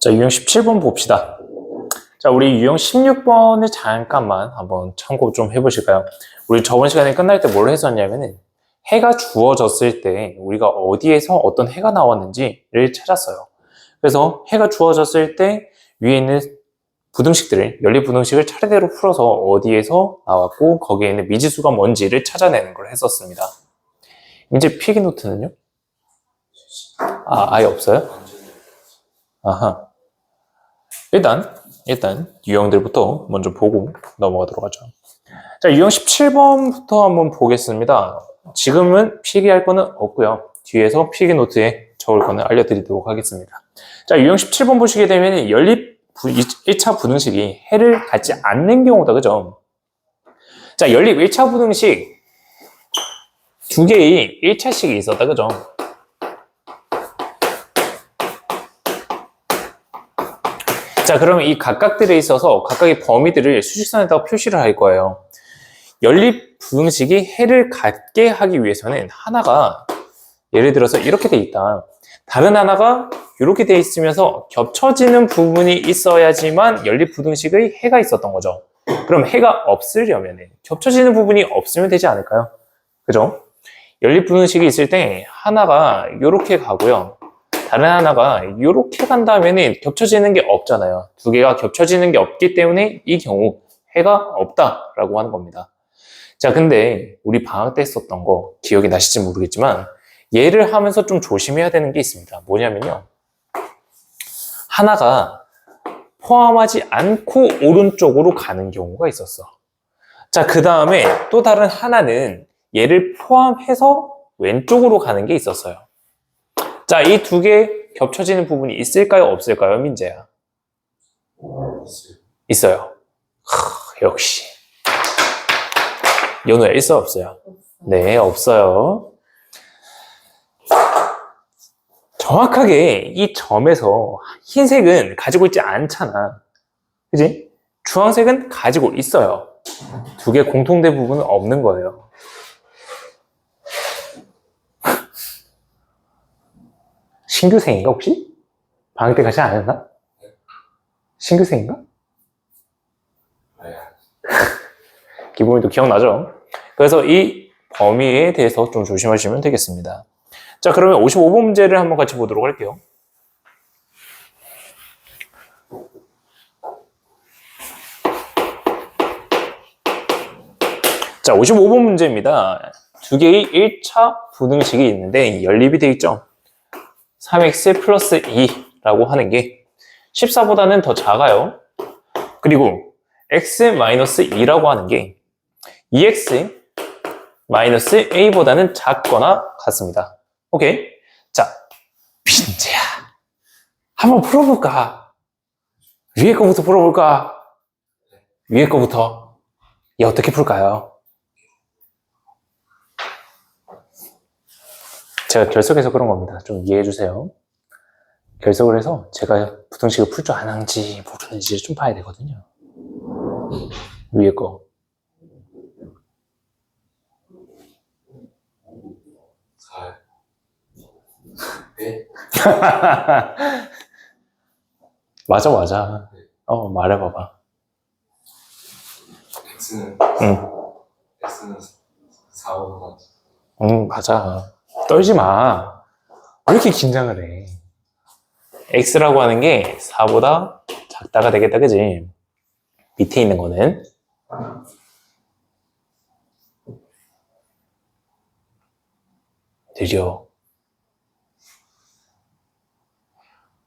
자, 유형 17번 봅시다. 자, 우리 유형 16번을 잠깐만 한번 참고 좀 해보실까요? 우리 저번 시간에 끝날 때 뭘 했었냐면은 해가 주어졌을 때 우리가 어디에서 어떤 해가 나왔는지를 찾았어요. 그래서 해가 주어졌을 때 위에 있는 부등식들을, 연립부등식을 차례대로 풀어서 어디에서 나왔고 거기에 있는 미지수가 뭔지를 찾아내는 걸 했었습니다. 이제 필기노트는요? 아예 없어요? 아하. 일단 유형들부터 먼저 보고 넘어가도록 하죠. 자, 유형 17번부터 한번 보겠습니다. 지금은 필기할 거는 없고요. 뒤에서 필기노트에 적을 거는 알려드리도록 하겠습니다. 자, 유형 17번 보시게 되면 연립 1차 부등식이 해를 갖지 않는 경우다, 그죠? 자, 연립 1차 부등식 두 개의 1차식이 있었다, 그죠? 자, 그러면 이 각각들에 있어서 각각의 범위들을 수직선에다가 표시를 할 거예요. 연립 부등식이 해를 갖게 하기 위해서는 하나가 예를 들어서 이렇게 돼 있다. 다른 하나가 이렇게 돼 있으면서 겹쳐지는 부분이 있어야지만 연립 부등식의 해가 있었던 거죠. 그럼 해가 없으려면 겹쳐지는 부분이 없으면 되지 않을까요? 그죠? 연립 부등식이 있을 때 하나가 이렇게 가고요. 다른 하나가 이렇게 간다면 겹쳐지는 게 없잖아요. 두 개가 겹쳐지는 게 없기 때문에 이 경우 해가 없다라고 하는 겁니다. 자, 근데 우리 방학 때 썼던 거 기억이 나실지 모르겠지만 얘를 하면서 좀 조심해야 되는 게 있습니다. 뭐냐면요. 하나가 포함하지 않고 오른쪽으로 가는 경우가 있었어. 자, 그 다음에 또 다른 하나는 얘를 포함해서 왼쪽으로 가는 게 있었어요. 자, 이 두 개 겹쳐지는 부분이 있을까요? 없을까요? 민재야. 있어요. 역시. 연우야, 있어? 없어요? 네, 없어요. 정확하게 이 점에서 흰색은 가지고 있지 않잖아. 그지? 주황색은 가지고 있어요. 두 개 공통된 부분은 없는 거예요. 신규생인가 혹시? 방학 때 같이 안 했나? 신규생인가? 기본이도 기억나죠? 그래서 이 범위에 대해서 좀 조심하시면 되겠습니다. 자, 그러면 55번 문제를 한번 같이 보도록 할게요. 자, 55번 문제입니다. 두 개의 1차 부등식이 있는데 연립이 되어 있죠? 3x 플러스 2라고 하는 게 14보다는 더 작아요. 그리고 x 마이너스 2라고 하는 게 2x 마이너스 a보다는 작거나 같습니다. 오케이? 자, 민재야, 한번 풀어볼까? 위에 거부터 풀어볼까? 위에 거부터. 얘 어떻게 풀까요? 제가 결석해서 그런 겁니다. 좀 이해해주세요. 결석을 해서 제가 부등식을 풀 줄 아는지 모르는지 좀 봐야 되거든요. 위에 거. 네? 맞아. 말해봐봐. X는 4보다 맞아. 떨지 마. 왜 이렇게 긴장을 해? X라고 하는 게 4보다 작다가 되겠다, 그지? 밑에 있는 거는 느려.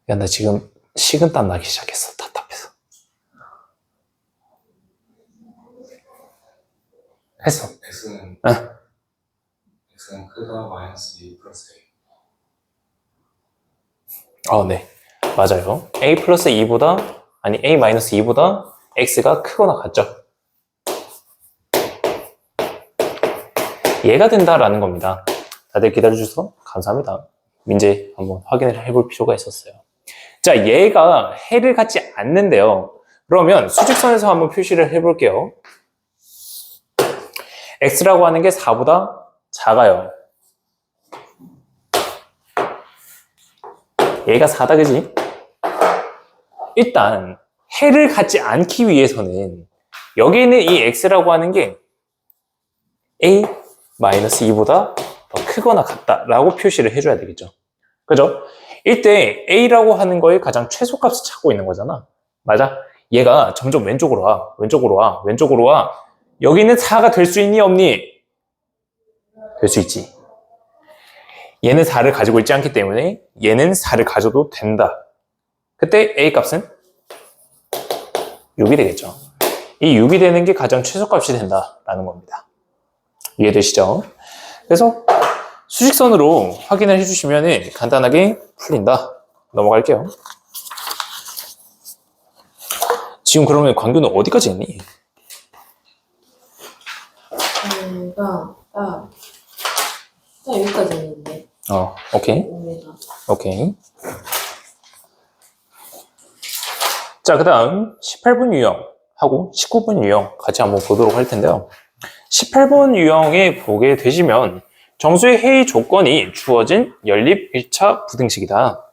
야, 나 지금 식은땀 나기 시작했어. 답답해서. 했어. X는 응. X는 크다 마이너스 2 플러스 A. 네. 맞아요. A 플러스 2보다, 아니, A 마이너스 2보다 X가 크거나 같죠? 얘가 된다라는 겁니다. 다들 기다려주셔서 감사합니다. 민재 한번 확인을 해볼 필요가 있었어요. 자, 얘가 해를 갖지 않는데요. 그러면 수직선에서 한번 표시를 해볼게요. X라고 하는 게 4보다 작아요. 얘가 4다, 그지? 일단 해를 갖지 않기 위해서는 여기 있는 이 x라고 하는 게 a-2보다 더 크거나 같다라고 표시를 해줘야 되겠죠. 그죠? 이때 a라고 하는 거의 가장 최소값을 찾고 있는 거잖아. 맞아? 얘가 점점 왼쪽으로 와, 왼쪽으로 와, 왼쪽으로 와. 여기는 4가 될 수 있니, 없니? 될 수 있지. 얘는 4를 가지고 있지 않기 때문에 얘는 4를 가져도 된다. 그때 a 값은 6이 되겠죠. 이 6이 되는 게 가장 최소값이 된다라는 겁니다. 이해되시죠? 그래서 수직선으로 확인을 해주시면 간단하게 풀린다. 넘어갈게요. 지금 그러면 광규는 어디까지 했니? 나 여기까지 했는데. 오케이. 5m. 오케이. 자, 그 다음 18번 유형하고 19번 유형 같이 한번 보도록 할 텐데요. 18번 유형에 보게 되시면 정수의 해의 조건이 주어진 연립 1차 부등식이다.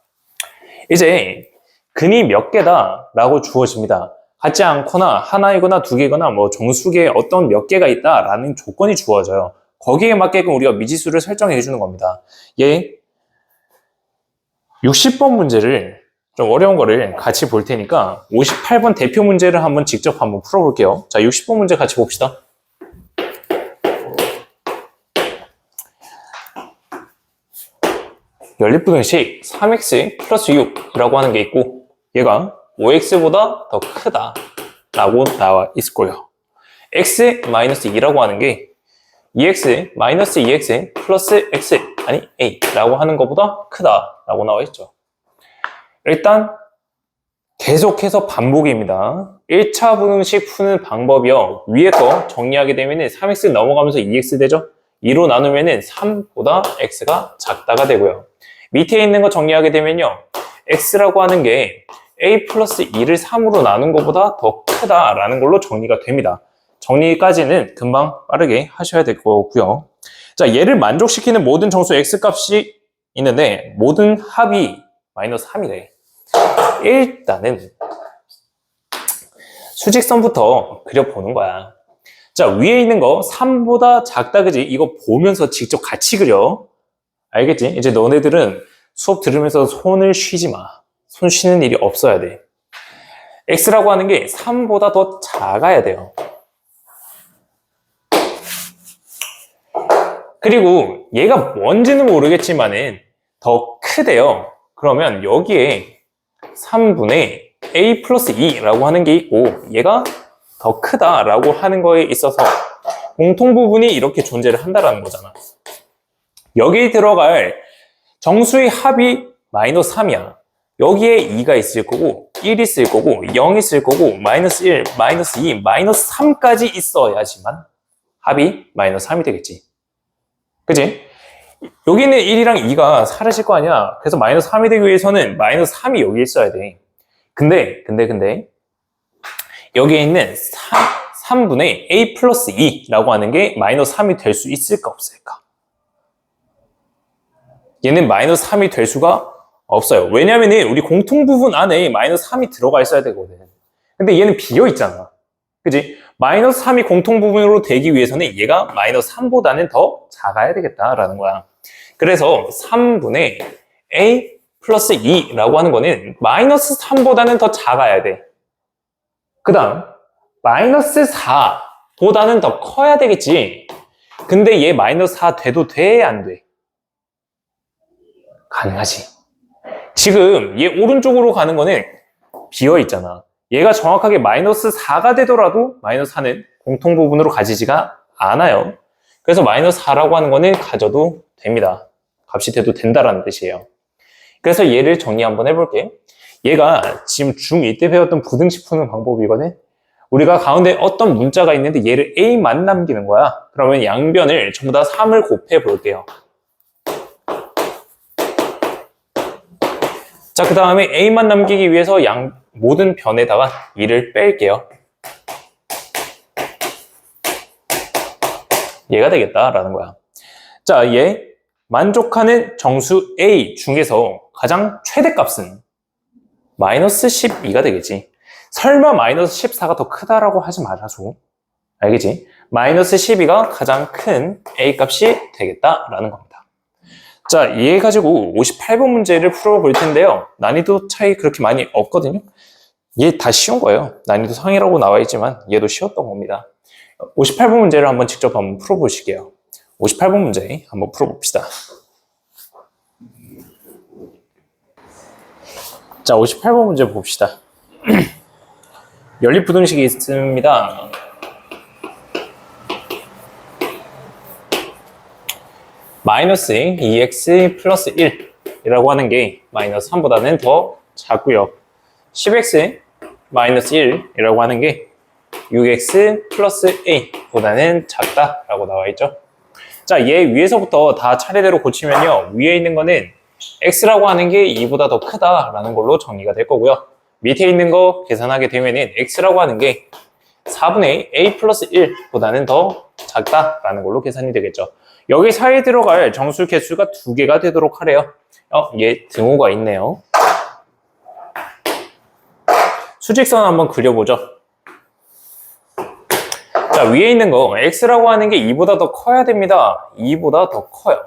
이제 근이 몇 개다 라고 주어집니다. 같지 않거나 하나이거나 두 개거나 뭐 정수계에 어떤 몇 개가 있다라는 조건이 주어져요. 거기에 맞게끔 우리가 미지수를 설정해 주는 겁니다. 얘 60번 문제를 좀 어려운 거를 같이 볼 테니까 58번 대표 문제를 한번 직접 한번 풀어볼게요. 자, 60번 문제 같이 봅시다. 연립부등식 3x 플러스 6이라고 하는 게 있고 얘가 5x보다 더 크다 라고 나와 있을 거예요. x-2라고 하는 게 2x 마이너스 2x 플러스 x 아니 a 라고 하는 것보다 크다 라고 나와 있죠. 일단 계속해서 반복입니다. 1차 부등식 푸는 방법이요. 위에 거 정리하게 되면 3x 넘어가면서 2x 되죠. 2로 나누면 3보다 x가 작다가 되고요. 밑에 있는 거 정리하게 되면요. x라고 하는 게 a 플러스 2를 3으로 나눈 것보다 더 크다라는 걸로 정리가 됩니다. 정리까지는 금방 빠르게 하셔야 될 거고요. 자, 얘를 만족시키는 모든 정수 x값이 있는데 모든 합이 마이너스 3이래. 일단은 수직선부터 그려보는 거야. 자, 위에 있는 거 3보다 작다 그지? 이거 보면서 직접 같이 그려. 알겠지? 이제 너네들은 수업 들으면서 손을 쉬지 마. 손 쉬는 일이 없어야 돼. x라고 하는 게 3보다 더 작아야 돼요. 그리고 얘가 뭔지는 모르겠지만은 더 크대요. 그러면 여기에 3분의 a 플러스 2라고 하는 게 있고 얘가 더 크다라고 하는 거에 있어서 공통 부분이 이렇게 존재를 한다라는 거잖아. 여기에 들어갈 정수의 합이 마이너스 3이야. 여기에 2가 있을 거고 1이 있을 거고 0이 있을 거고 마이너스 1, 마이너스 2, 마이너스 3까지 있어야지만 합이 마이너스 3이 되겠지. 그치? 여기는 1이랑 2가 사라질 거 아니야. 그래서 마이너스 3이 되기 위해서는 마이너스 3이 여기 있어야 돼. 근데 여기에 있는 3분의 a 플러스 2라고 하는 게 마이너스 3이 될 수 있을까 없을까? 얘는 마이너스 3이 될 수가 없어요. 왜냐면 우리 공통 부분 안에 마이너스 3이 들어가 있어야 되거든. 근데 얘는 비어 있잖아. 그지? 마이너스 3이 공통 부분으로 되기 위해서는 얘가 마이너스 3보다는 더 작아야 되겠다라는 거야. 그래서 3분의 a 플러스 2라고 하는 거는 마이너스 3보다는 더 작아야 돼. 그 다음 마이너스 4보다는 더 커야 되겠지. 근데 얘 마이너스 4 돼도 돼? 안 돼? 가능하지. 지금 얘 오른쪽으로 가는 거는 비어 있잖아. 얘가 정확하게 마이너스 4가 되더라도 마이너스 4는 공통 부분으로 가지지가 않아요. 그래서 마이너스 4라고 하는 거는 가져도 됩니다. 값이 돼도 된다라는 뜻이에요. 그래서 얘를 정리 한번 해볼게. 얘가 지금 중2 때 배웠던 부등식 푸는 방법이거든. 우리가 가운데 어떤 문자가 있는데 얘를 a만 남기는 거야. 그러면 양변을 전부 다 3을 곱해 볼게요. 자, 그 다음에 a만 남기기 위해서 모든 변에다가 2를 뺄게요. 얘가 되겠다라는 거야. 자, 얘 만족하는 정수 a 중에서 가장 최대값은 마이너스 12가 되겠지. 설마 마이너스 14가 더 크다라고 하지 말아줘. 알겠지? 마이너스 12가 가장 큰 A 값이 되겠다라는 겁니다. 자, 이해 가지고 58번 문제를 풀어볼 텐데요. 난이도 차이 그렇게 많이 없거든요. 얘 다 쉬운 거예요. 난이도 상이라고 나와 있지만 얘도 쉬웠던 겁니다. 58번 문제를 한번 직접 한번 풀어보실게요. 58번 문제 한번 풀어봅시다. 자, 58번 문제 봅시다. 연립부등식이 있습니다. 마이너스 2x 플러스 1이라고 하는 게 마이너스 3보다는 더 작고요. 10x 마이너스 1이라고 하는 게 6x 플러스 a보다는 작다라고 나와 있죠. 자, 얘 위에서부터 다 차례대로 고치면요. 위에 있는 거는 x라고 하는 게 2보다 더 크다라는 걸로 정리가 될 거고요. 밑에 있는 거 계산하게 되면은 x라고 하는 게 4분의 a 플러스 1보다는 더 작다라는 걸로 계산이 되겠죠. 여기 사이에 들어갈 정수 개수가 2개가 되도록 하래요. 얘 등호가 있네요. 수직선 한번 그려보죠. 자, 위에 있는 거 x라고 하는 게 2보다 더 커야 됩니다. 2보다 더 커요.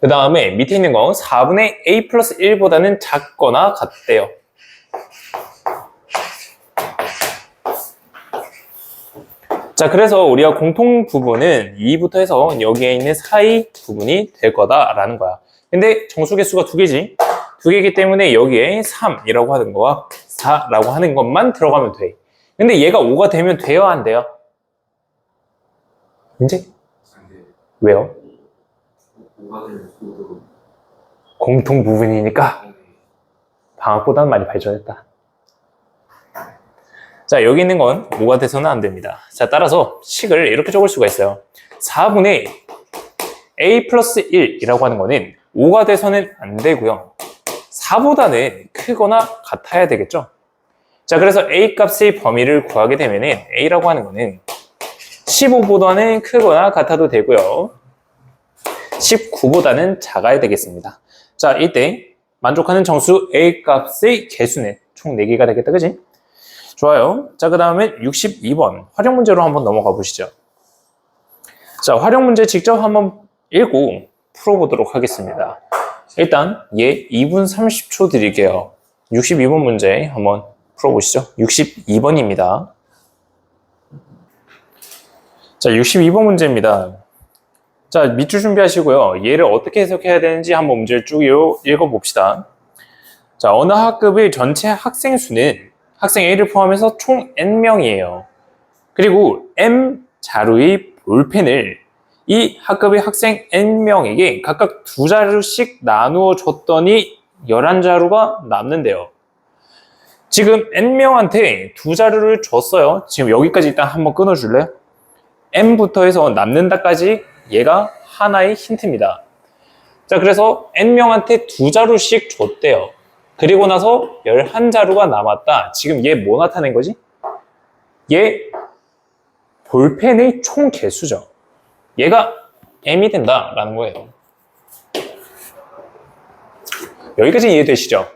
그 다음에 밑에 있는 거 4분의 a 플러스 1보다는 작거나 같대요. 자, 그래서 우리가 공통 부분은 2부터 해서 여기에 있는 사이 부분이 될 거다라는 거야. 근데 정수 개수가 2개지. 2개이기 때문에 여기에 3이라고 하는 거와 4라고 하는 것만 들어가면 돼. 근데 얘가 5가 되면 돼요, 안 돼요? 이제? 왜요? 공통 부분이니까 방학보다는 많이 발전했다. 자, 여기 있는 건 5가 돼서는 안 됩니다. 자, 따라서 식을 이렇게 적을 수가 있어요. 4분의 a 플러스 1이라고 하는 거는 5가 돼서는 안 되고요. 4보다는 크거나 같아야 되겠죠. 자, 그래서 a 값의 범위를 구하게 되면은 a라고 하는 거는 15보다는 크거나 같아도 되고요. 19보다는 작아야 되겠습니다. 자, 이때 만족하는 정수 a 값의 개수는 총 4개가 되겠다, 그지? 좋아요. 자, 그 다음에 62번 활용 문제로 한번 넘어가 보시죠. 자, 활용 문제 직접 한번 읽고 풀어보도록 하겠습니다. 일단 얘 2분 30초 드릴게요. 62번 문제 한번 풀어보시죠. 62번입니다. 자, 62번 문제입니다. 자, 밑줄 준비하시고요. 얘를 어떻게 해석해야 되는지 한번 문제를 쭉 읽어봅시다. 자, 어느 학급의 전체 학생 수는 학생 A를 포함해서 총 N명이에요. 그리고 M 자루의 볼펜을 이 학급의 학생 N명에게 각각 2자루씩 나누어 줬더니 11자루가 남는데요. 지금 N명한테 2자루를 줬어요. 지금 여기까지 일단 한번 끊어줄래요? M부터 해서 남는다까지 얘가 하나의 힌트입니다. 자, 그래서 N명한테 2자루씩 줬대요. 그리고 나서 11자루가 남았다. 지금 얘 뭐 나타낸 거지? 얘 볼펜의 총 개수죠. 얘가 M이 된다라는 거예요. 여기까지 이해되시죠?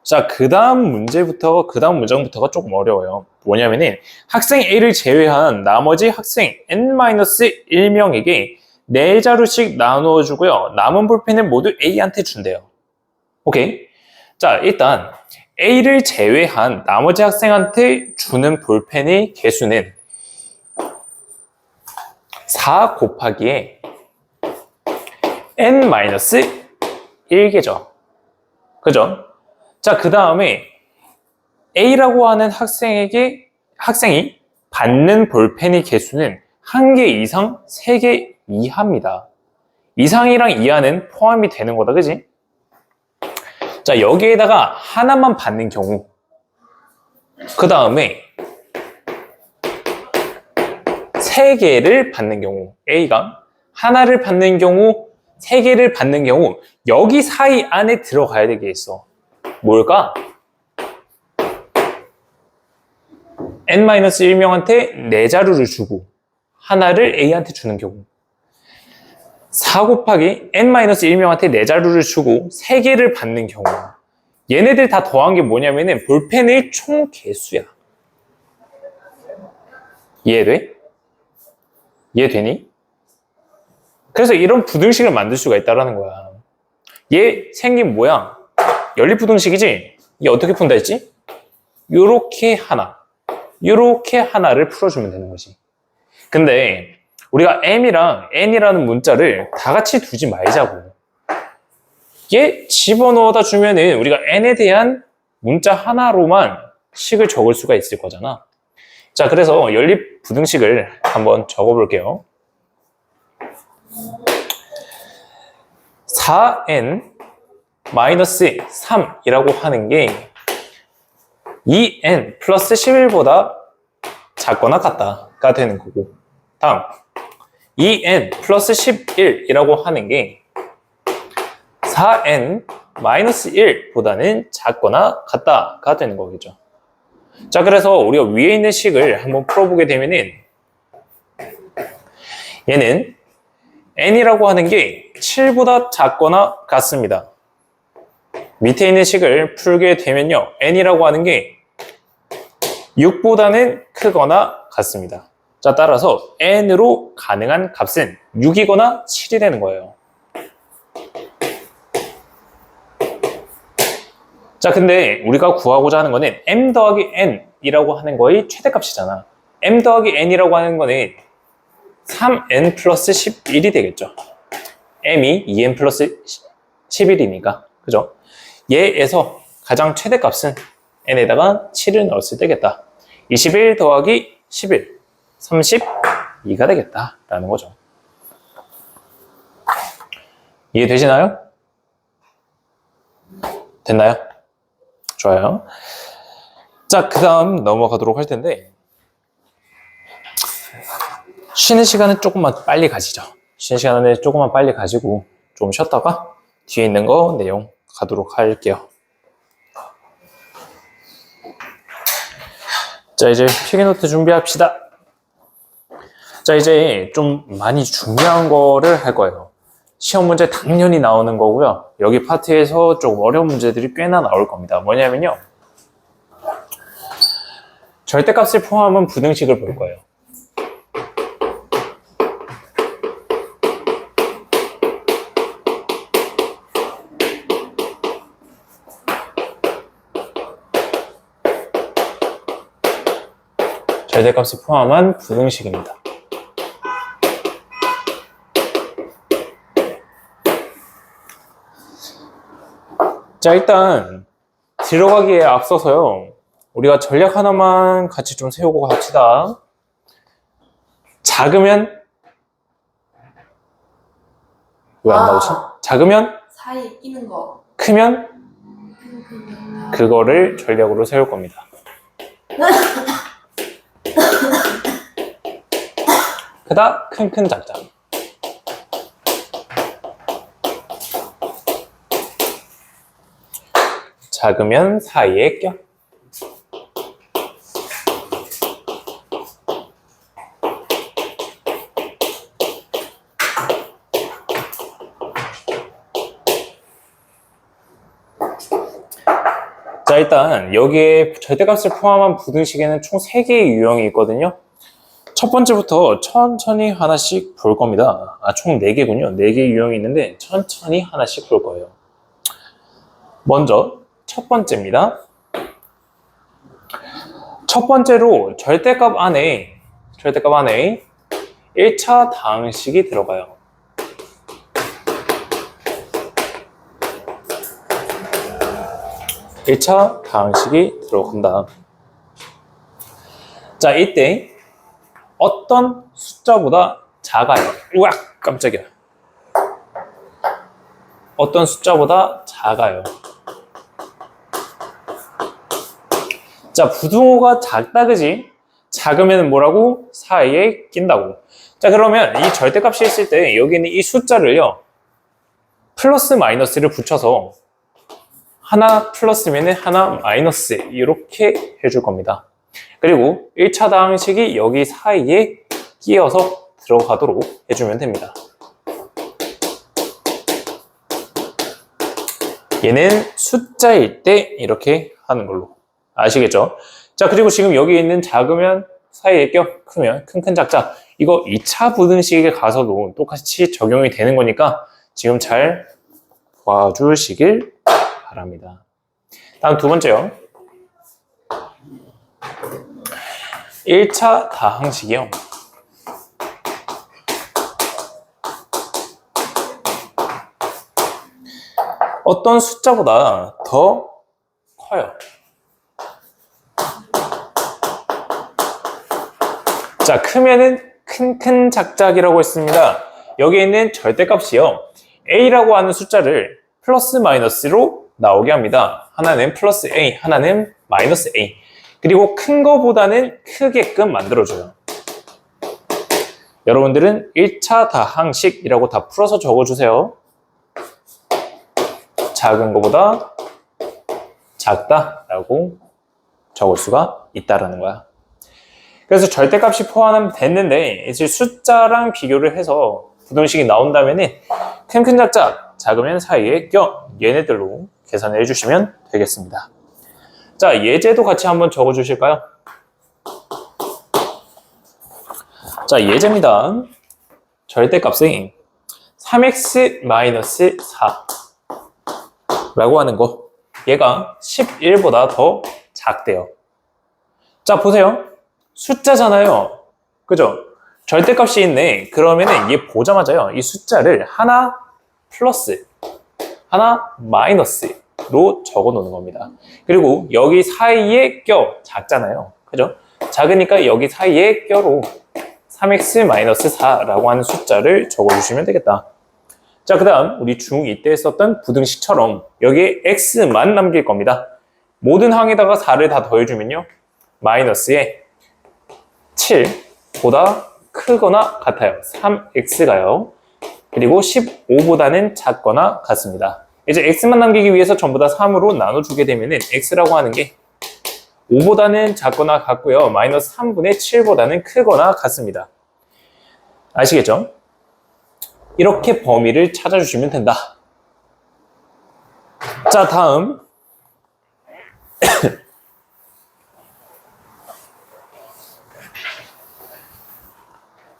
자, 그 다음 문장부터가 조금 어려워요. 뭐냐면은 학생 A를 제외한 나머지 학생 N-1명에게 4자루씩 나누어 주고요. 남은 볼펜은 모두 A한테 준대요. 오케이? 자, 일단 A를 제외한 나머지 학생한테 주는 볼펜의 개수는 4 곱하기에 N-1개죠. 그죠? 자, 그 다음에 A라고 하는 학생이 받는 볼펜의 개수는 1개 이상, 3개 이하입니다. 이상이랑 이하는 포함이 되는 거다, 그지? 자, 여기에다가 하나만 받는 경우, 그 다음에 3개를 받는 경우, A가 하나를 받는 경우, 3개를 받는 경우, 여기 사이 안에 들어가야 되겠어. 뭘까? N-1명한테 4자루를 주고 하나를 A한테 주는 경우, 4 곱하기 N-1명한테 4자루를 주고 3개를 받는 경우, 얘네들 다 더한 게 뭐냐면은 볼펜의 총 개수야. 이해돼? 이해되니? 그래서 이런 부등식을 만들 수가 있다는 거야. 얘 생긴 모양 연립부등식이지? 이게 어떻게 푼다 했지? 요렇게 하나, 요렇게 하나를 풀어주면 되는 거지. 근데 우리가 m이랑 n이라는 문자를 다 같이 두지 말자고. 얘 집어넣어다 주면은 우리가 n에 대한 문자 하나로만 식을 적을 수가 있을 거잖아. 자, 그래서 연립부등식을 한번 적어볼게요. 4n-3이라고 하는 게 2n 플러스 11보다 작거나 같다가 되는 거고, 다음 2n 플러스 11이라고 하는 게 4n 마이너스 1보다는 작거나 같다가 되는 거겠죠. 자, 그래서 우리가 위에 있는 식을 한번 풀어보게 되면은 얘는 n이라고 하는 게 7보다 작거나 같습니다. 밑에 있는 식을 풀게 되면요, n이라고 하는 게 6보다는 크거나 같습니다. 자, 따라서 n으로 가능한 값은 6이거나 7이 되는 거예요. 자, 근데 우리가 구하고자 하는 거는 m 더하기 n이라고 하는 거의 최대값이잖아. m 더하기 n이라고 하는 거는 3n 플러스 11이 되겠죠. m이 2n 플러스 11이니까. 그죠? 얘에서 가장 최대값은 n에다가 7을 넣었을 때겠다. 21 더하기 11, 32가 되겠다라는 거죠. 이해되시나요? 됐나요? 좋아요. 자, 그 다음 넘어가도록 할 텐데, 쉬는 시간은 조금만 빨리 가시죠. 쉬는 시간은 조금만 빨리 가지고 좀 쉬었다가 뒤에 있는 거 내용 가도록 할게요. 자, 이제 필기노트 준비합시다. 자, 이제 좀 많이 중요한 거를 할 거예요. 시험 문제 당연히 나오는 거고요. 여기 파트에서 조금 어려운 문제들이 꽤나 나올 겁니다. 뭐냐면요, 절대값을 포함한 부등식을 볼 거예요. 절대값을 포함한 부등식입니다. 자, 일단 들어가기에 앞서서요, 우리가 전략 하나만 같이 좀 세우고 갑시다. 작으면 왜 안 나오지? 작으면 사이에 끼는 거. 크면 그거를 전략으로 세울 겁니다. 크다, 큰, 작다. 작으면 사이에 껴. 자, 일단 여기에 절대값을 포함한 부등식에는 총 3개의 유형이 있거든요. 첫 번째부터 천천히 하나씩 볼 겁니다. 총 4개군요. 4개의 유형이 있는데 천천히 하나씩 볼 거예요. 먼저 첫 번째입니다. 첫 번째로 절대값 안에 1차 다항식이 들어가요. (1차) 다항식이 들어간다. 자, 이때 어떤 숫자보다 작아요. 우악! 깜짝이야. 어떤 숫자보다 작아요. 자, 부등호가 작다, 그지? 작으면 뭐라고? 사이에 낀다고. 자, 그러면 이 절대값이 있을 때 여기 있는 이 숫자를요, 플러스 마이너스를 붙여서 하나 플러스면 하나 마이너스 이렇게 해줄 겁니다. 그리고 1차 다항식이 여기 사이에 끼어서 들어가도록 해주면 됩니다. 얘는 숫자일 때 이렇게 하는 걸로. 아시겠죠? 자, 그리고 지금 여기 있는 작으면 사이에 껴, 크면 큰 작자. 이거 2차 부등식에 가서도 똑같이 적용이 되는 거니까 지금 잘 봐주시길 바랍니다. 다음 두 번째요. 1차 다항식이요. 어떤 숫자보다 더 커요. 자, 크면은 큰 작작이라고 했습니다. 여기에 있는 절대값이요. a라고 하는 숫자를 플러스 마이너스로 나오게 합니다. 하나는 플러스 a, 하나는 마이너스 a. 그리고 큰 거보다는 크게끔 만들어줘요. 여러분들은 1차 다항식이라고 다 풀어서 적어주세요. 작은 거보다 작다라고 적을 수가 있다라는 거야. 그래서 절대값이 포함하면 됐는데 이제 숫자랑 비교를 해서 부등식이 나온다면은 큰 작작, 작으면 사이에 껴 얘네들로 계산을 해주시면 되겠습니다. 자, 예제도 같이 한번 적어주실까요? 자, 예제입니다. 절대값이 3x-4 라고 하는 거, 얘가 11보다 더 작대요. 자, 보세요. 숫자잖아요. 그죠? 절대값이 있네. 그러면은 얘 보자마자요, 이 숫자를 하나 플러스, 하나 마이너스로 적어 놓는 겁니다. 그리고 여기 사이에 껴, 작잖아요. 그죠? 작으니까 여기 사이에 껴로 3x-4라고 하는 숫자를 적어 주시면 되겠다. 자, 그 다음 우리 중2 때 썼던 부등식처럼 여기에 x만 남길 겁니다. 모든 항에다가 4를 다 더해주면요, 마이너스에 7보다 크거나 같아요. 3x가요. 그리고 15보다는 작거나 같습니다. 이제 x만 남기기 위해서 전부 다 3으로 나눠주게 되면은 x라고 하는 게 5보다는 작거나 같고요. 마이너스 3분의 7보다는 크거나 같습니다. 아시겠죠? 이렇게 범위를 찾아주시면 된다. 자, 다음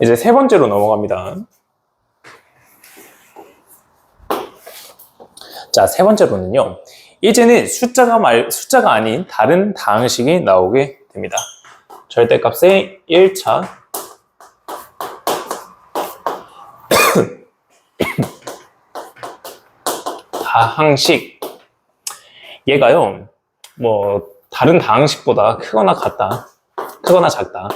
이제 세 번째로 넘어갑니다. 자, 세 번째로는요, 이제는 숫자가 아닌 다른 다항식이 나오게 됩니다. 절대값의 1차 다항식, 얘가요, 뭐 다른 다항식보다 크거나 같다, 크거나 작다.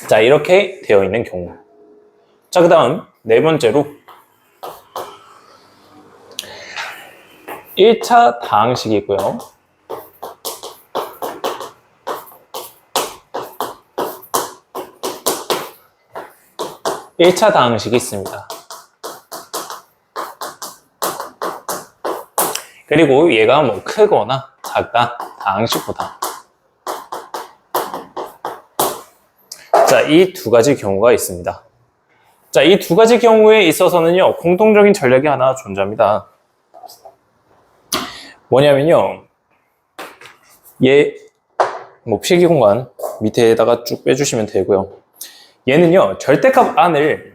자, 이렇게 되어 있는 경우. 자, 그 다음 네 번째로 1차 다항식이고요. 일차 다항식이 있습니다. 그리고 얘가 뭐 크거나 작다, 다항식보다. 자, 이 두 가지 경우가 있습니다. 자, 이 두 가지 경우에 있어서는요, 공통적인 전략이 하나 존재합니다. 뭐냐면요, 얘 뭐 필기 공간 밑에다가 쭉 빼주시면 되고요. 얘는요, 절대값 안을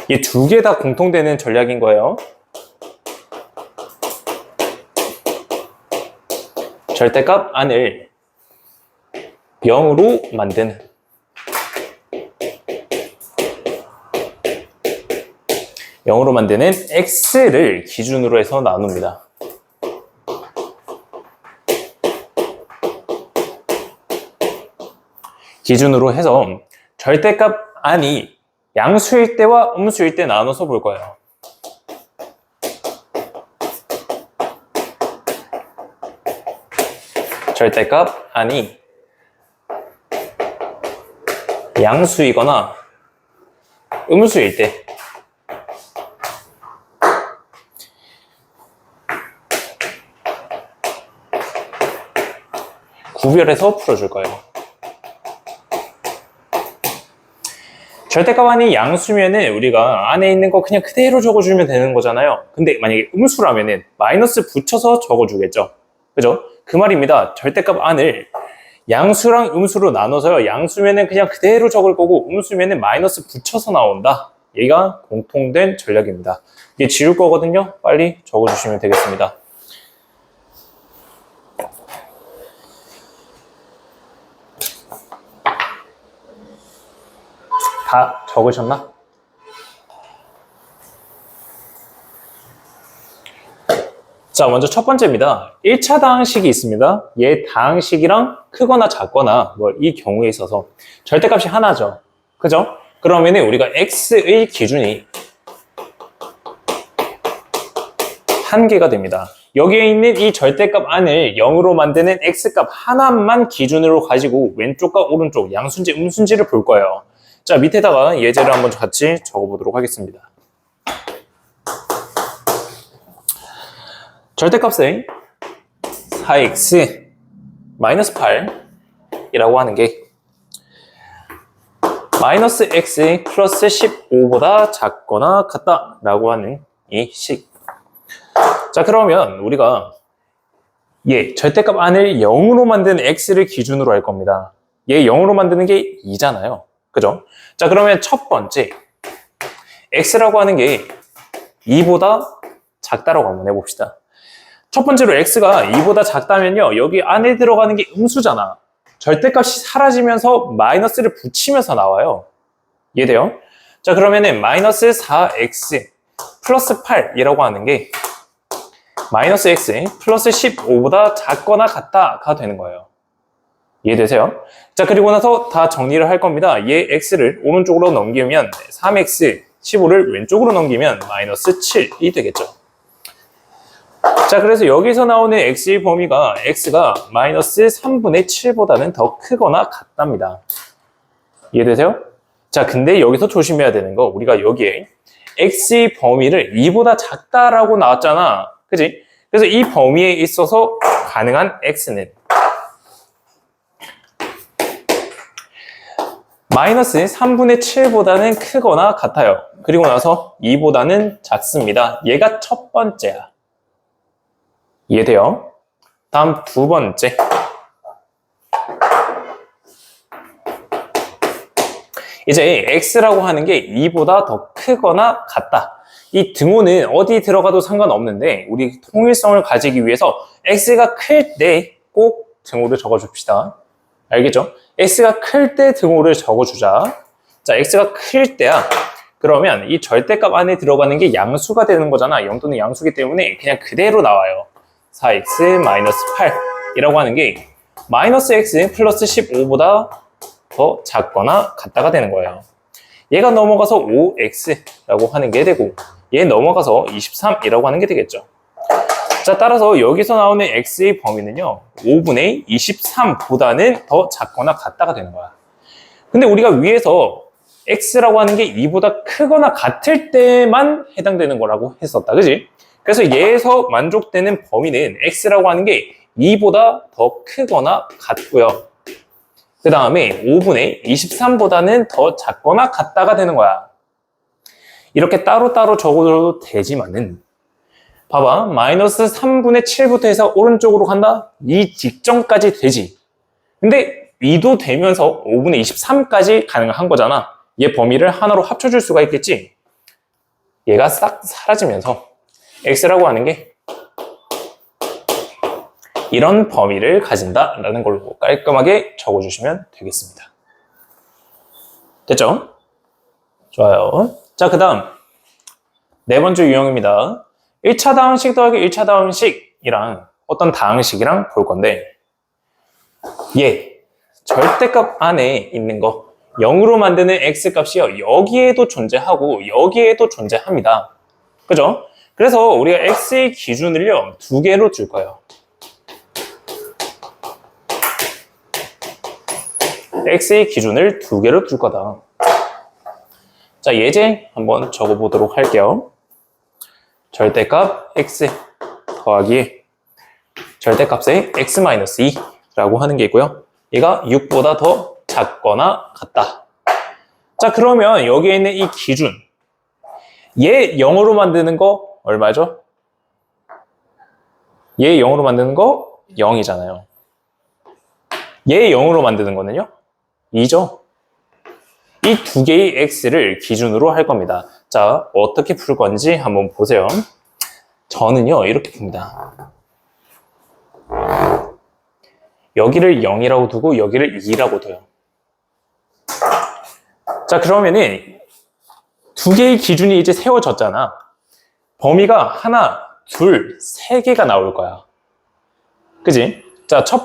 이 두 개 다 공통되는 전략인 거예요. 절대값 안을 0으로 만드는, x를 기준으로 해서 나눕니다. 기준으로 해서 절대값 안이 양수일 때와 음수일 때 나눠서 볼 거예요. 절대값 안이 양수이거나 음수일 때 구별해서 풀어줄 거예요. 절대값 안이 양수면은 우리가 안에 있는 거 그냥 그대로 적어주면 되는 거잖아요. 근데 만약에 음수라면은 마이너스 붙여서 적어주겠죠. 그죠? 그 말입니다. 절대값 안을 양수랑 음수로 나눠서요. 양수면은 그냥 그대로 적을 거고 음수면은 마이너스 붙여서 나온다. 얘가 공통된 전략입니다. 이게 지울 거거든요. 빨리 적어주시면 되겠습니다. 다 적으셨나? 자, 먼저 첫 번째입니다. 1차 다항식이 있습니다. 얘 다항식이랑 크거나 작거나 뭐 이 경우에 있어서 절대값이 하나죠. 그죠? 그러면은 우리가 x의 기준이 한 개가 됩니다. 여기에 있는 이 절대값 안을 0으로 만드는 x값 하나만 기준으로 가지고 왼쪽과 오른쪽 양수인지 음수인지를 볼 거예요. 자, 밑에다가 예제를 한번 같이 적어보도록 하겠습니다. 절대값의 4x 마이너스 8이라고 하는 게 마이너스 x 플러스 15보다 작거나 같다 라고 하는 이 식. 자, 그러면 우리가 절대값 안을 0으로 만드는 x를 기준으로 할 겁니다. 얘 0으로 만드는 게 2잖아요. 그죠? 자, 그러면 첫 번째 x라고 하는 게 2보다 작다라고 한번 해봅시다. 첫 번째로 x가 2보다 작다면요. 여기 안에 들어가는 게 음수잖아. 절대값이 사라지면서 마이너스를 붙이면서 나와요. 이해돼요? 자, 그러면은 마이너스 4x 플러스 8이라고 하는 게 마이너스 x 플러스 15보다 작거나 같다가 되는 거예요. 이해되세요? 자, 그리고 나서 다 정리를 할 겁니다. 얘 x를 오른쪽으로 넘기면 3x, 15를 왼쪽으로 넘기면 마이너스 7이 되겠죠. 자, 그래서 여기서 나오는 x의 범위가 x가 마이너스 3분의 7보다는 더 크거나 같답니다. 이해되세요? 자, 근데 여기서 조심해야 되는 거, 우리가 여기에 x의 범위를 2보다 작다라고 나왔잖아. 그지? 그래서 이 범위에 있어서 가능한 x는 마이너스 3분의 7보다는 크거나 같아요. 그리고 나서 2보다는 작습니다. 얘가 첫 번째야. 이해돼요? 다음 두 번째. 이제 x라고 하는 게 2보다 더 크거나 같다. 이 등호는 어디 들어가도 상관없는데 우리 통일성을 가지기 위해서 x가 클 때 꼭 등호를 적어줍시다. 알겠죠? x가 클 때 등호를 적어주자. 자, x가 클 때야. 그러면 이 절대값 안에 들어가는 게 양수가 되는 거잖아. 0 또는 양수기 때문에 그냥 그대로 나와요. 4x 마이너스 8이라고 하는 게 마이너스 x 플러스 15보다 더 작거나 같다가 되는 거예요. 얘가 넘어가서 5x라고 하는 게 되고 얘 넘어가서 23이라고 하는 게 되겠죠. 자, 따라서 여기서 나오는 x의 범위는요 5분의 23보다는 더 작거나 같다가 되는 거야. 근데 우리가 위에서 x라고 하는 게 2보다 크거나 같을 때만 해당되는 거라고 했었다. 그지? 그래서 얘에서 만족되는 범위는 x라고 하는 게 2보다 더 크거나 같고요. 그 다음에 5분의 23보다는 더 작거나 같다가 되는 거야. 이렇게 따로따로 적어도 되지만은 봐봐, 마이너스 3분의 7부터 해서 오른쪽으로 간다? 이 직전까지 되지. 근데 2도 되면서 5분의 23까지 가능한 거잖아. 얘 범위를 하나로 합쳐줄 수가 있겠지? 얘가 싹 사라지면서 x라고 하는 게 이런 범위를 가진다라는 걸로 깔끔하게 적어주시면 되겠습니다. 됐죠? 좋아요. 자, 그 다음 네 번째 유형입니다. 1차 다항식 더하기 1차 다항식이랑 어떤 다항식이랑 볼 건데 얘 절대값 안에 있는 거 0으로 만드는 x값이요. 여기에도 존재하고 여기에도 존재합니다. 그죠? 그래서 우리가 x의 기준을요 2개로 줄 거예요. x의 기준을 2개로 둘 거다. 자, 예제 한번 적어보도록 할게요. 절대값 x 더하기 절대값의 x-2라고 하는 게 있고요. 얘가 6보다 더 작거나 같다. 자, 그러면 여기에 있는 이 기준, 얘 0으로 만드는 거 얼마죠? 얘 0으로 만드는 거 0이잖아요. 얘 0으로 만드는 거는요? 2죠. 이 두 개의 x를 기준으로 할 겁니다. 자, 어떻게 풀 건지 한번 보세요. 저는요, 이렇게 풉니다. 여기를 0이라고 두고 여기를 2라고 둬요. 자, 그러면은 두 개의 기준이 이제 세워졌잖아. 범위가 하나, 둘, 세 개가 나올 거야. 그지? 자, 첫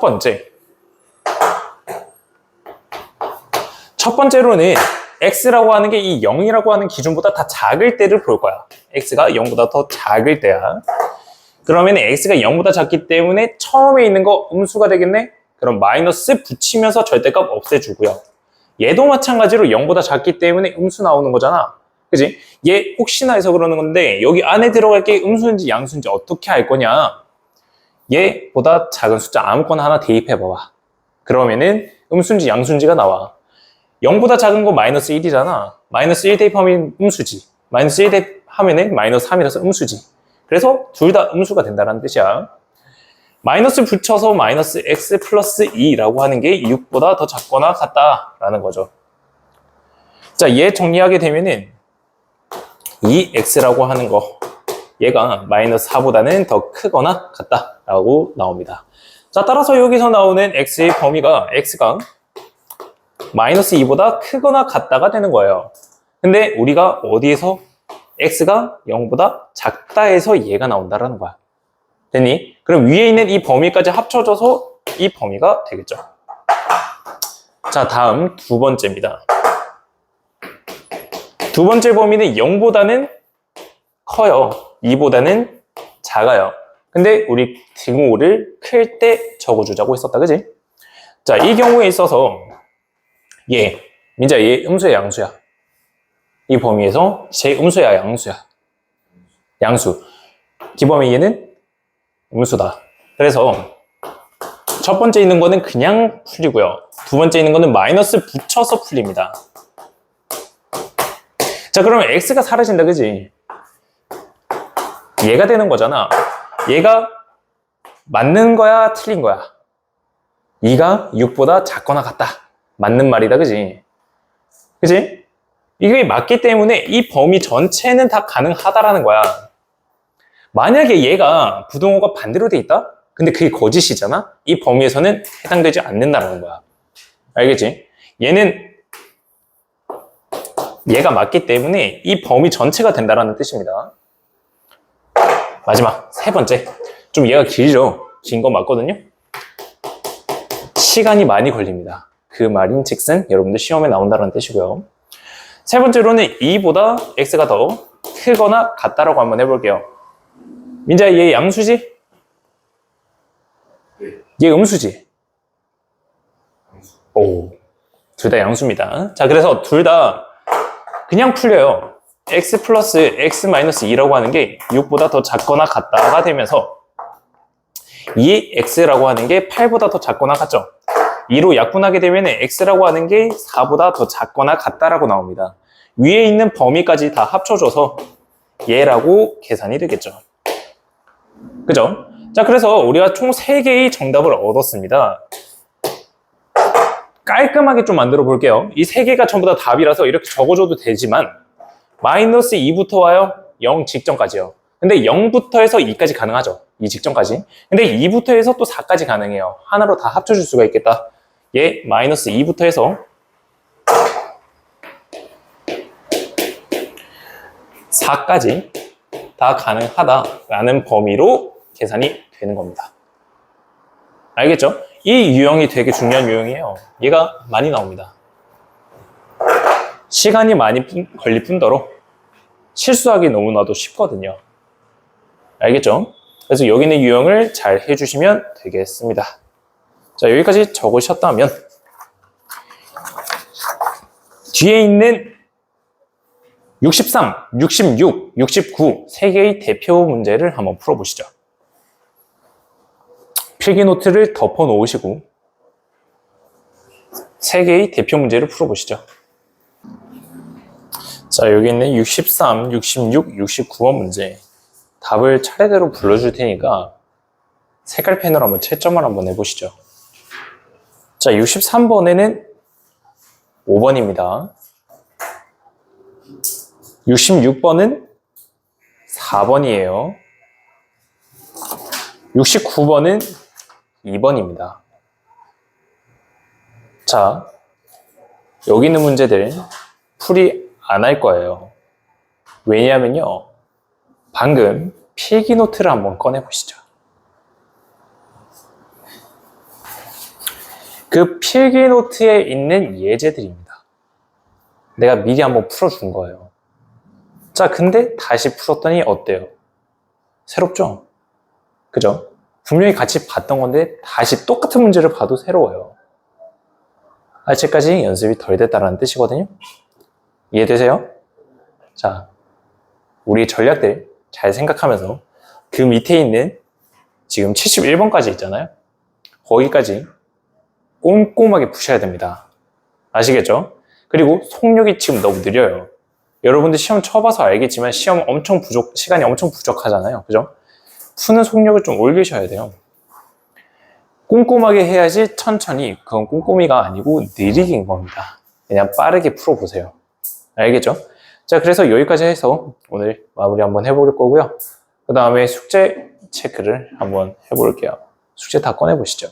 번째로는 x라고 하는 게 이 0이라고 하는 기준보다 다 작을 때를 볼 거야. x가 0보다 더 작을 때야. 그러면 x가 0보다 작기 때문에 처음에 있는 거 음수가 되겠네? 그럼 마이너스 붙이면서 절대값 없애주고요. 얘도 마찬가지로 0보다 작기 때문에 음수 나오는 거잖아. 그지? 얘 혹시나 해서 그러는 건데 여기 안에 들어갈 게 음수인지 양수인지 어떻게 알 거냐? 얘보다 작은 숫자 아무거나 하나 대입해 봐봐. 그러면은 음수인지 양수인지가 나와. 0보다 작은 거 마이너스 1이잖아. 마이너스 1 대입하면 음수지. 마이너스 1 대입하면은 마이너스 3이라서 음수지. 그래서 둘 다 음수가 된다는 뜻이야. 마이너스 붙여서 마이너스 x 플러스 2라고 하는 게 6보다 더 작거나 같다라는 거죠. 자, 얘 정리하게 되면은 이 x라고 하는 거 얘가 마이너스 4보다는 더 크거나 같다라고 나옵니다. 자, 따라서 여기서 나오는 x의 범위가 x가 마이너스 2보다 크거나 같다가 되는 거예요. 근데 우리가 어디에서 x가 0보다 작다 해서 얘가 나온다라는 거야. 됐니? 그럼 위에 있는 이 범위까지 합쳐져서 이 범위가 되겠죠. 자, 다음 두 번째입니다. 두 번째 범위는 0보다는 커요. 2보다는 작아요. 근데 우리 등호를 클 때 적어주자고 했었다, 그지? 자, 이 경우에 있어서 민자, 얘 음수야, 양수야? 이 범위에서 제 음수야, 양수야? 양수. 기범위 얘는 음수다. 그래서 첫 번째 있는 거는 그냥 풀리고요. 두 번째 있는 거는 마이너스 붙여서 풀립니다. 자, 그러면 x가 사라진다, 그지? 얘가 되는 거잖아. 얘가 맞는 거야, 틀린 거야? 2가 6보다 작거나 같다. 맞는 말이다, 그지? 그지? 이게 맞기 때문에 이 범위 전체는 다 가능하다라는 거야. 만약에 얘가 부등호가 반대로 돼 있다? 근데 그게 거짓이잖아? 이 범위에서는 해당되지 않는다는 거야. 알겠지? 얘가 맞기 때문에 이 범위 전체가 된다는 뜻입니다. 마지막, 세 번째. 좀 얘가 길죠? 긴 거 맞거든요? 시간이 많이 걸립니다. 그 말인 즉슨 여러분들 시험에 나온다는 뜻이고요. 세 번째로는 2보다 x가 더 크거나 같다라고 한번 해볼게요. 민자, 얘 양수지? 얘 음수지? 오, 둘 다 양수입니다. 자, 그래서 둘 다 그냥 풀려요. x 플러스 x 마이너스 2라고 하는 게 6보다 더 작거나 같다가 되면서 이 x라고 하는 게 8보다 더 작거나 같죠? 2로 약분하게 되면 x라고 하는 게 4보다 더 작거나 같다라고 나옵니다. 위에 있는 범위까지 다 합쳐줘서 얘라고 계산이 되겠죠. 그죠? 자, 그래서 우리가 총 3개의 정답을 얻었습니다. 깔끔하게 좀 만들어 볼게요. 이 3개가 전부 다 답이라서 이렇게 적어줘도 되지만 마이너스 2부터 와요. 0 직전까지요. 근데 0부터 해서 2까지 가능하죠. 2 직전까지. 근데 2부터 해서 또 4까지 가능해요. 하나로 다 합쳐줄 수가 있겠다. 얘 마이너스 2부터 해서 4까지 다 가능하다라는 범위로 계산이 되는 겁니다. 알겠죠? 이 유형이 되게 중요한 유형이에요. 얘가 많이 나옵니다. 시간이 많이 걸릴 뿐더러 실수하기 너무나도 쉽거든요. 알겠죠? 그래서 여기 있는 유형을 잘 해주시면 되겠습니다. 자, 여기까지 적으셨다면 뒤에 있는 63, 66, 69 3개의 대표 문제를 한번 풀어보시죠. 필기 노트를 덮어 놓으시고 3개의 대표 문제를 풀어보시죠. 자, 여기 있는 63, 66, 69번 문제. 답을 차례대로 불러줄 테니까 색깔 펜으로 한번 채점을 한번 해보시죠. 자, 63번에는 5번입니다. 66번은 4번이에요. 69번은 2번입니다. 자, 여기 있는 문제들 풀이 안 할 거예요. 왜냐하면요, 방금 필기 노트를 한번 꺼내보시죠. 그 필기 노트에 있는 예제들입니다. 내가 미리 한번 풀어준 거예요. 자, 근데 다시 풀었더니 어때요? 새롭죠? 그죠? 분명히 같이 봤던 건데 다시 똑같은 문제를 봐도 새로워요. 아직까지 연습이 덜 됐다는 뜻이거든요. 이해되세요? 자, 우리 전략들 잘 생각하면서 그 밑에 있는 지금 71번까지 있잖아요. 거기까지 꼼꼼하게 푸셔야 됩니다. 아시겠죠? 그리고 속력이 지금 너무 느려요. 여러분들 시험 쳐봐서 알겠지만 시간이 엄청 부족하잖아요. 그죠? 푸는 속력을 좀 올리셔야 돼요. 꼼꼼하게 해야지 천천히, 그건 꼼꼼히가 아니고 느리긴 겁니다. 그냥 빠르게 풀어보세요. 알겠죠? 자, 그래서 여기까지 해서 오늘 마무리 한번 해볼 거고요. 그 다음에 숙제 체크를 한번 해볼게요. 숙제 다 꺼내보시죠.